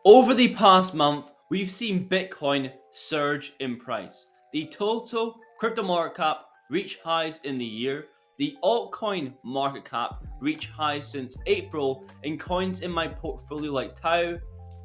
Over the past month, we've seen Bitcoin surge in price. The total crypto market cap reached highs in the year. The altcoin market cap reached highs since April, and coins in my portfolio like Tau,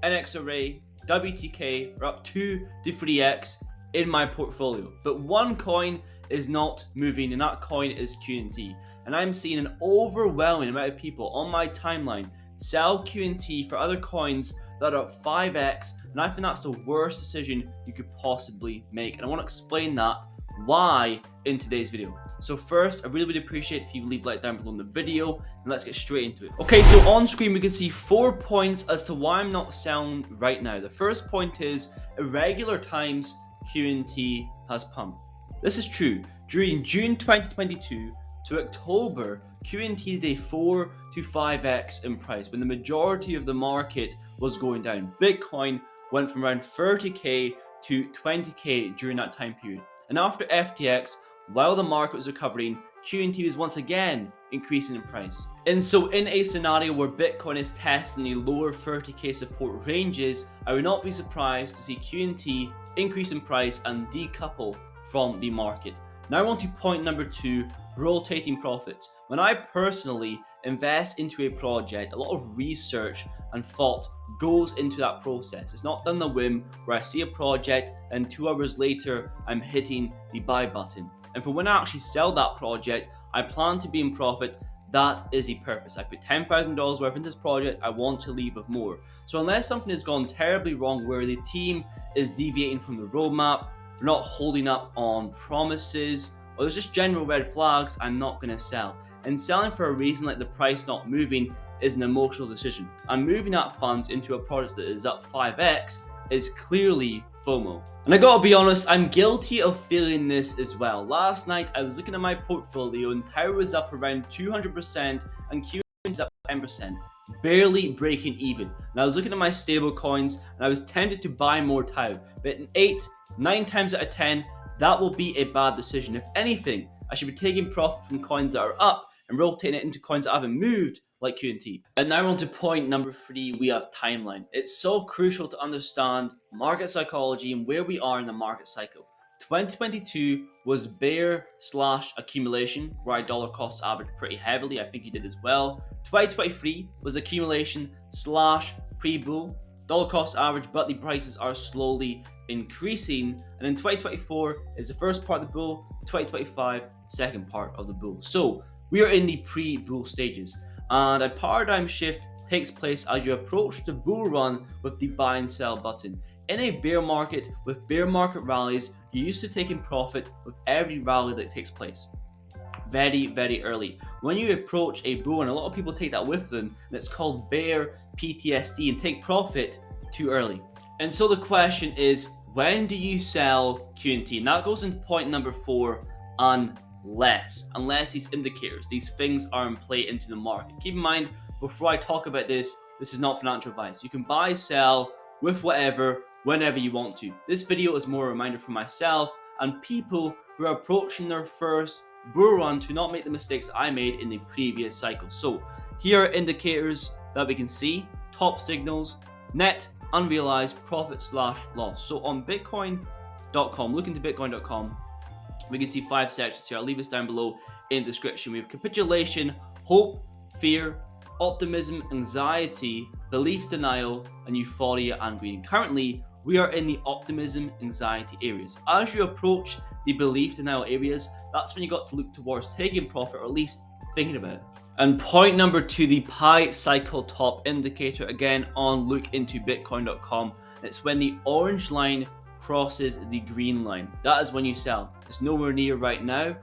NXRA, WTK are up 2 to 3x in my portfolio. But one coin is not moving, and that coin is QNT. And I'm seeing an overwhelming amount of people on my timeline sell QNT for other coins that are up 5x, and I think that's the worst decision you could possibly make. And I want to explain that why in today's video. So first, I really would appreciate if you leave a like down below in the video, and let's get straight into it. Okay, so on screen we can see 4 points as to why I'm not selling right now. The first point is irregular times QNT has pumped. This is true. During June 2022 to October, QNT did 4 to 5x in price when the majority of the market was going down. Bitcoin went from around 30k to 20k during that time period. And after FTX, while the market was recovering, QNT was once again increasing in price. And so in a scenario where Bitcoin is testing the lower 30k support ranges, I would not be surprised to see QNT increase in price and decouple from the market. Now on to point number 2, rotating profits. When I personally invest into a project, a lot of research and thought goes into that process. It's not done the whim where I see a project and 2 hours later I'm hitting the buy button. And for when I actually sell that project, I plan to be in profit. That is the purpose. I put $10,000 worth into this project, I want to leave with more. So unless something has gone terribly wrong where the team is deviating from the roadmap, we're not holding up on promises, or there's just general red flags, I'm not going to sell. And selling for a reason like the price not moving is an emotional decision. And moving that funds into a product that is up 5x is clearly FOMO. And I gotta be honest, I'm guilty of feeling this as well. Last night I was looking at my portfolio and Tau was up around 200% and Q was up 10%, barely breaking even. And I was looking at my stable coins and I was tempted to buy more Tau, but in 9 times out of 10, that will be a bad decision. If anything, I should be taking profit from coins that are up and rotating it into coins that haven't moved, like QNT. And now on to point number 3, we have timeline. It's so crucial to understand market psychology and where we are in the market cycle. 2022 was bear / accumulation, where I dollar cost averaged pretty heavily. I think you did as well. 2023 was accumulation / pre-bull, dollar cost average, but the prices are slowly increasing. And in 2024 is the first part of the bull, 2025 second part of the bull. So we are in the pre-bull stages, and a paradigm shift takes place as you approach the bull run with the buy and sell button. In a bear market, with bear market rallies, you're used to taking profit with every rally that takes place very early. When you approach a bull, and a lot of people take that with them, and it's called bear PTSD, and take profit too early. And so the question is, when do you sell QNT? And that goes into point number 4, unless these indicators, these things are in play into the market. Keep in mind, before I talk about this is not financial advice. You can buy, sell with whatever, whenever you want to. This video is more a reminder for myself and people who are approaching their first bull run to not make the mistakes I made in the previous cycle. So here are indicators that we can see, top signals, net unrealized profit / loss. So on bitcoin.com, look into bitcoin.com, we can see 5 sections here. I'll leave this down below in the description. We have capitulation, hope, fear, optimism, anxiety, belief denial, and euphoria and greed. Currently, we are in the optimism, anxiety areas. As you approach the belief denial areas, that's when you got to look towards taking profit, or at least thinking about it. And point number 2, the pi cycle top indicator, again on look into bitcoin.com. It's when the orange line crosses the green line. That is when you sell. It's nowhere near right now.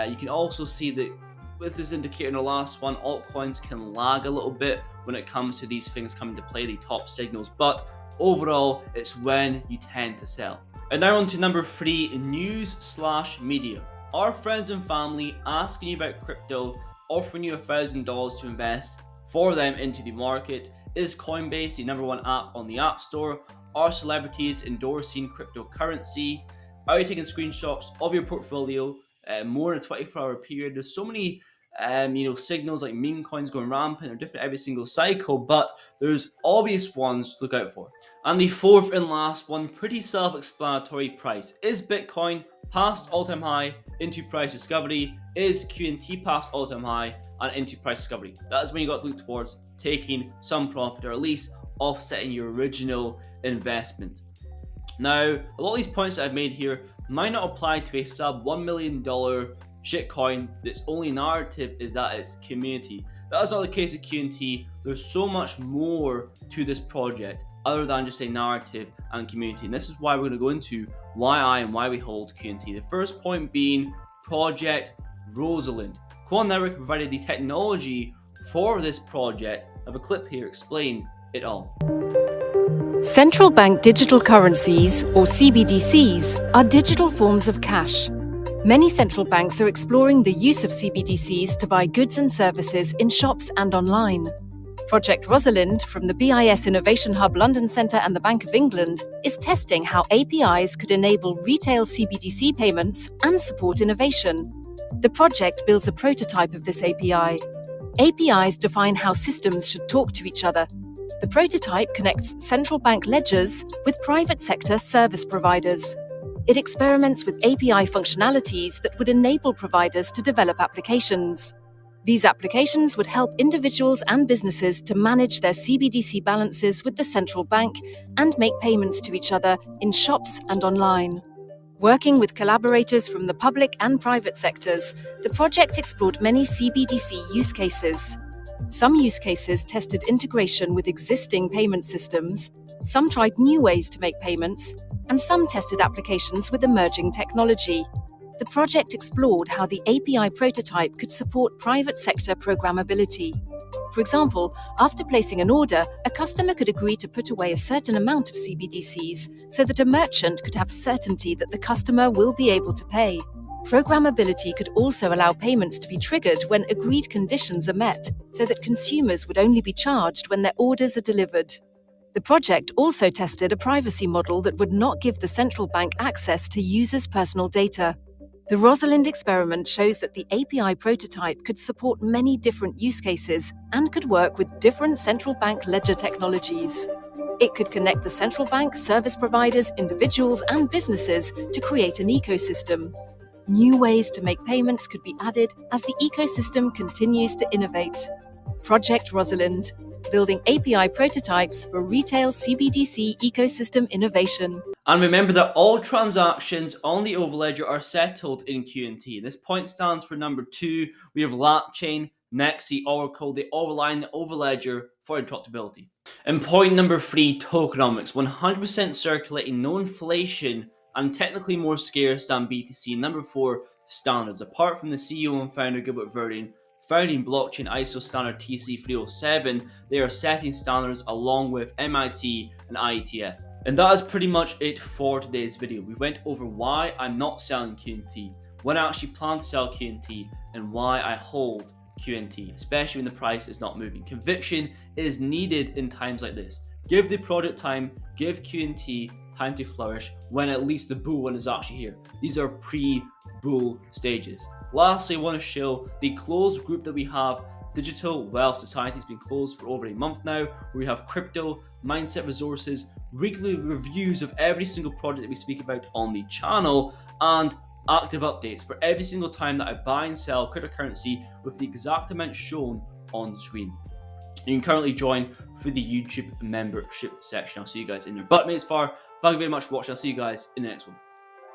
You can also see that with this indicator in the last one, altcoins can lag a little bit when it comes to these things coming to play, the top signals, but overall it's when you tend to sell. And now on to number 3, news / media. Our friends and family asking you about crypto, offering you $1,000 to invest for them into the market. Is Coinbase the number 1 app on the App Store? Are celebrities endorsing cryptocurrency? Are you taking screenshots of your portfolio more in a 24-hour period? There's so many signals like meme coins going rampant are different every single cycle, but there's obvious ones to look out for. And the fourth and last one, pretty self-explanatory: price. Is Bitcoin past all-time high into price discovery? Is QNT past all-time high and into price discovery? That is when you got to look towards taking some profit, or at least offsetting your original investment. Now, a lot of these points that I've made here might not apply to a sub $1 million shitcoin that's only narrative is that it's community. That is not the case at QNT. There's so much more to this project other than just a narrative and community. And this is why we're going to go into why we hold QNT. The first point being Project Rosland. Quantum Network provided the technology for this project. I have a clip here explain it all. Central bank digital currencies, or CBDCs, are digital forms of cash. Many central banks are exploring the use of CBDCs to buy goods and services in shops and online. Project Rosland, from the BIS Innovation Hub London Centre and the Bank of England, is testing how APIs could enable retail CBDC payments and support innovation. The project builds a prototype of this API. APIs define how systems should talk to each other. The prototype connects central bank ledgers with private sector service providers. It experiments with API functionalities that would enable providers to develop applications. These applications would help individuals and businesses to manage their CBDC balances with the central bank and make payments to each other in shops and online. Working with collaborators from the public and private sectors, the project explored many CBDC use cases. Some use cases tested integration with existing payment systems, some tried new ways to make payments, and some tested applications with emerging technology. The project explored how the API prototype could support private sector programmability. For example, after placing an order, a customer could agree to put away a certain amount of CBDCs so that a merchant could have certainty that the customer will be able to pay. Programmability could also allow payments to be triggered when agreed conditions are met, so that consumers would only be charged when their orders are delivered. The project also tested a privacy model that would not give the central bank access to users' personal data. The Rosland experiment shows that the API prototype could support many different use cases and could work with different central bank ledger technologies. It could connect the central bank, service providers, individuals, and businesses to create an ecosystem. New ways to make payments could be added as the ecosystem continues to innovate. Project Rosland, building API prototypes for retail CBDC ecosystem innovation. And remember that all transactions on the Overledger are settled in QNT. This point stands for number 2. We have LapChain, Nexi, Oracle. They all rely on the Overledger for interoperability. And point number 3, tokenomics. 100% circulating, no inflation, and technically more scarce than BTC. Number 4, standards. Apart from the CEO and founder Gilbert Verdin founding blockchain ISO standard TC307, they are setting standards along with MIT and IETF. And that is pretty much it for today's video. We went over why I'm not selling QNT, when I actually plan to sell QNT, and why I hold QNT, especially when the price is not moving. Conviction is needed in times like this. Give the product time, give QNT time to flourish when at least the bull one is actually here. These are pre-bull stages. Lastly, I want to show the closed group that we have. Digital Wealth Society has been closed for over a month now, where we have crypto, mindset resources, weekly reviews of every single project that we speak about on the channel, and active updates for every single time that I buy and sell cryptocurrency with the exact amount shown on the screen. You can currently join through the YouTube membership section. I'll see you guys in there. But made it far. Thank you very much for watching. I'll see you guys in the next one.